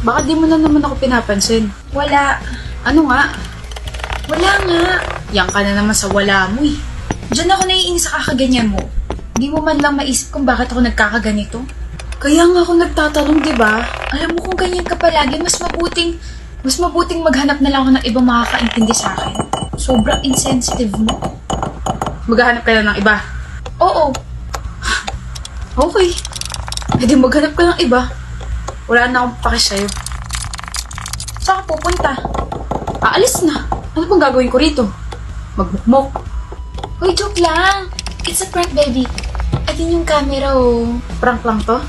Baka di mo na naman ako pinapansin. Wala. Ano nga? Wala nga. Yan ka na naman sa wala mo eh. Diyan ako naiinis sa kakaganyan mo. Hindi mo man lang maisip kung bakit ako nagkakaganito. Kaya nga ako nagtatanong, di ba? Alam mo kung ganyan ka palagi, mas mabuting maghanap na lang ako ng ibang makakaintindi sa akin. Sobrang insensitive mo. Maghahanap ka na ng iba. Oo. Okay. E di maghanap ka ng iba. Wala na akong pake sa'yo. Saan ka pupunta? Aalis na. Ano bang gagawin ko rito? Magmukmok. Hoy, joke lang. It's a prank, baby. Atin yung camera, oh. Prank lang to?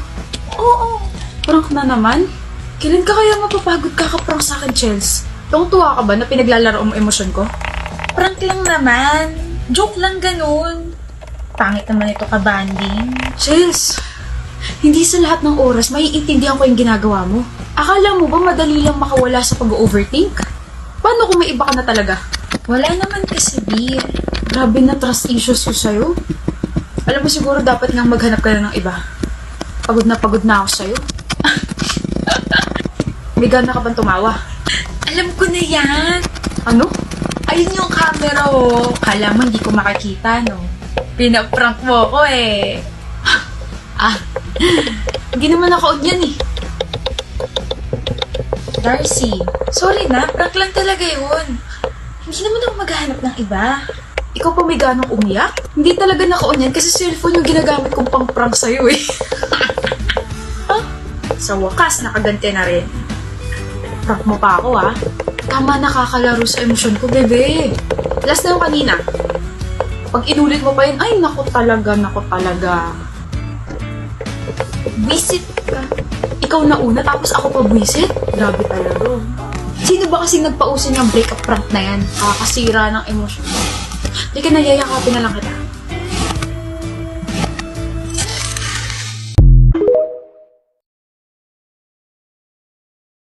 Oo. Prank na naman? Kailan ka kaya mapapagod kakaprank sa akin, Chels? Tuwang-tuwa ka ba na pinaglalaro mo emosyon ko? Prank lang naman. Joke lang ganun. Pangit naman ito ka-banding. Chels, hindi sa lahat ng oras maiintindihan ko yung ginagawa mo. Akala mo ba madali lang makawala sa pag-overthink? Paano kung may iba ka na talaga? Wala naman kasi, Beer. Grabe na trust issues ko sa'yo. Alam mo siguro dapat nga maghanap ka na ng iba. Pagod na ako sa'yo. May gana ka bang tumawa? Alam ko na yan. Ano? Ayun yung camera, oh. Kala mo hindi ko makakita, no? Pinaprank mo ko, eh. Hindi naman ako yan eh. Darcy, sorry na. Prank lang talaga yun. Hindi naman ako maghahanap ng iba. Ikaw pa may ganong umiyak? Hindi talaga naka-on yan kasi cellphone yung ginagamit kong pang-prank sa'yo eh. Sa wakas, nakaganti na rin. Prank mo pa ako ah. Tama, nakakalaro sa emosyon ko, bebe. Last na yung kanina. Pag inulit mo pa yun, ay naku talaga. Visit ka. Ikaw na una, tapos ako pa visit? Grabe talaga. Sino ba kasing nagpausin ng breakup prank na yan? Kakasira ng emosyon. Hindi ka na, yayakapin na lang kita.